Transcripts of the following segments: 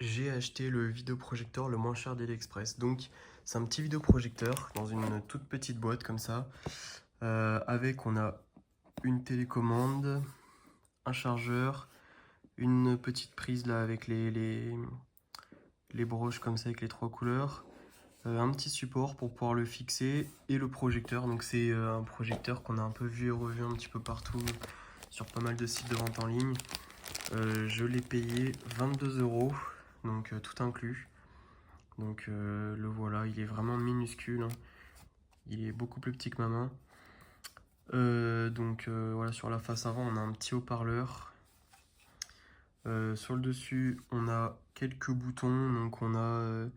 j'ai acheté le vidéoprojecteur le moins cher d'AliExpress. Donc, c'est un petit vidéoprojecteur dans une toute petite boîte comme ça. On a une télécommande, un chargeur, une petite prise là avec les broches comme ça avec les trois couleurs, un petit support pour pouvoir le fixer et le projecteur. Donc, c'est un projecteur qu'on a un peu vu et revu un petit peu partout sur pas mal de sites de vente en ligne. Je l'ai payé 22 €, donc tout inclus. Donc le voilà, il est vraiment minuscule, hein. Il est beaucoup plus petit que ma main. Voilà, sur la face avant, on a un petit haut-parleur. Sur le dessus, on a quelques boutons. Donc on a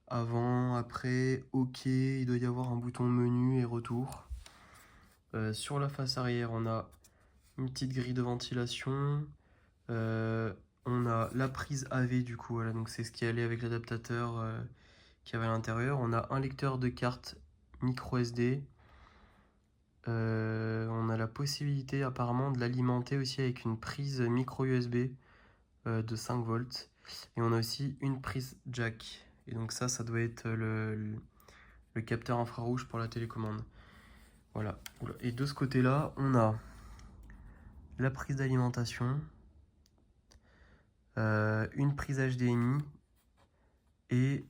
avant, après, OK. Il doit y avoir un bouton menu et retour. Sur la face arrière, on a une petite grille de ventilation. On a la prise AV du coup, voilà, donc c'est ce qui allait avec l'adaptateur qu'il y avait à l'intérieur. On a un lecteur de carte micro SD. On a la possibilité apparemment de l'alimenter aussi avec une prise micro USB de 5 volts. Et on a aussi une prise jack. Et donc ça doit être le capteur infrarouge pour la télécommande. Voilà. Et de ce côté-là, on a la prise d'alimentation, une prise HDMI et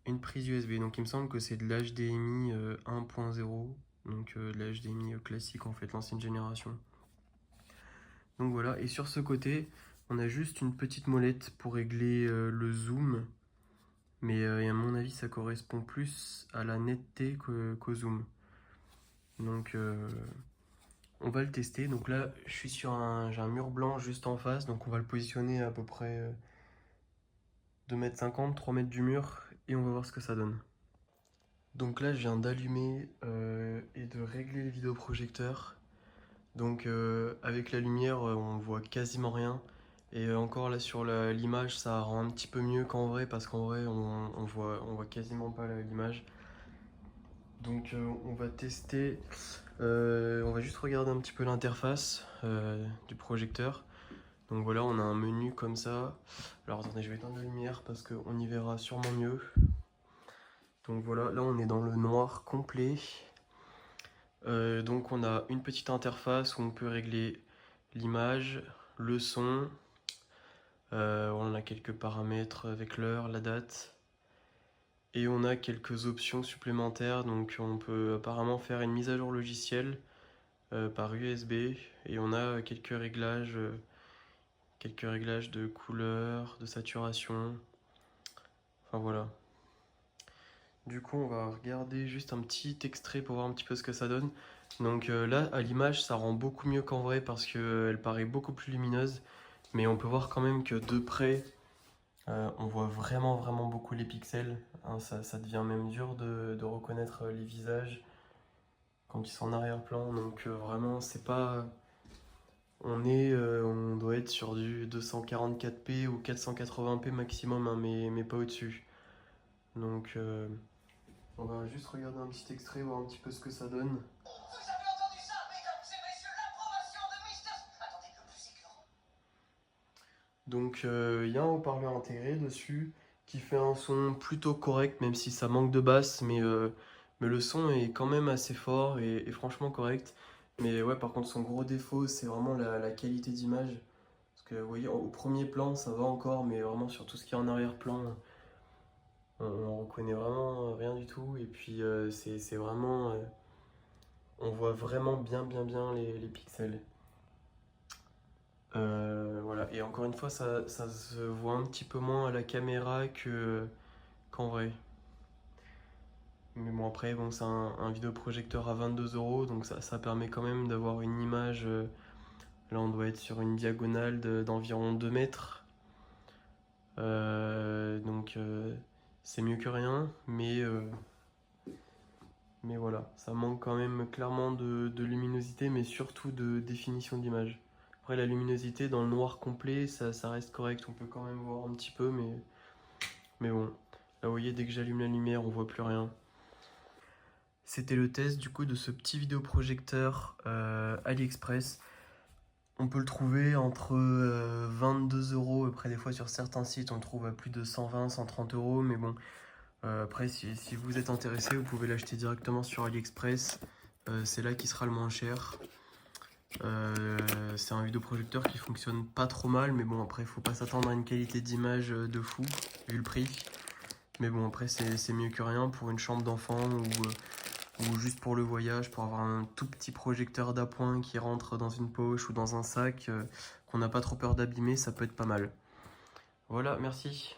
une prise USB. Donc il me semble que c'est de l'HDMI 1.0, donc de l'HDMI classique en fait, l'ancienne génération. Donc voilà, et sur ce côté, on a juste une petite molette pour régler le zoom, mais à mon avis ça correspond plus à la netteté qu'au zoom. Donc on va le tester. Donc là je suis sur j'ai un mur blanc juste en face, donc on va le positionner à peu près 2,50 m, 3 mètres du mur, et on va voir ce que ça donne. Donc là, je viens d'allumer et de régler le vidéoprojecteur. Donc avec la lumière, on voit quasiment rien. Et encore là sur l'image, ça rend un petit peu mieux qu'en vrai, parce qu'en vrai, on voit quasiment pas l'image. Donc on va tester, on va juste regarder un petit peu l'interface du projecteur. Donc voilà, on a un menu comme ça. Alors attendez, je vais éteindre la lumière parce qu'on y verra sûrement mieux. Donc voilà, là on est dans le noir complet. Donc on a une petite interface où on peut régler l'image, le son. On a quelques paramètres avec l'heure, la date. Et on a quelques options supplémentaires. Donc on peut apparemment faire une mise à jour logicielle par USB. Et on a quelques réglages de couleur, de saturation. Enfin voilà. Du coup, on va regarder juste un petit extrait pour voir un petit peu ce que ça donne. Donc là, à l'image, ça rend beaucoup mieux qu'en vrai parce qu'elle paraît beaucoup plus lumineuse. Mais on peut voir quand même que de près, on voit vraiment beaucoup les pixels, hein. Ça devient même dur de reconnaître les visages quand ils sont en arrière-plan. Donc vraiment, c'est pas... On doit être sur du 244p ou 480p maximum, hein, mais pas au-dessus. Donc... on va juste regarder un petit extrait, voir un petit peu ce que ça donne. Vous avez entendu ça, mesdames et messieurs, l'approbation de Mister... Attendez, le plus écœurant. Donc il y a un haut-parleur intégré dessus qui fait un son plutôt correct, même si ça manque de basse, mais le son est quand même assez fort et franchement correct. Mais ouais, par contre, son gros défaut, c'est vraiment la qualité d'image. Parce que vous voyez, au premier plan, ça va encore, mais vraiment sur tout ce qui est en arrière-plan, on reconnaît vraiment rien du tout. Et puis c'est vraiment... on voit vraiment bien les pixels. Voilà, et encore une fois, ça se voit un petit peu moins à la caméra qu'en vrai. Mais bon, après, bon, c'est un vidéoprojecteur à 22 €, donc ça permet quand même d'avoir une image. Là, on doit être sur une diagonale d'environ 2 mètres. C'est mieux que rien, mais voilà, ça manque quand même clairement de luminosité, mais surtout de définition d'image. Après, la luminosité dans le noir complet, ça reste correct, on peut quand même voir un petit peu, mais bon. Là, vous voyez, dès que j'allume la lumière, on voit plus rien. C'était le test du coup de ce petit vidéoprojecteur AliExpress. On peut le trouver entre 22 euros. Après, des fois, sur certains sites, on le trouve à plus de 120, 130 euros. Mais bon, après, si vous êtes intéressé, vous pouvez l'acheter directement sur AliExpress. C'est là qui sera le moins cher. C'est un vidéoprojecteur qui fonctionne pas trop mal. Mais bon, après, il faut pas s'attendre à une qualité d'image de fou, vu le prix. Mais bon, après, c'est mieux que rien pour une chambre d'enfant ou juste pour le voyage, pour avoir un tout petit projecteur d'appoint qui rentre dans une poche ou dans un sac, qu'on n'a pas trop peur d'abîmer, ça peut être pas mal. Voilà, merci.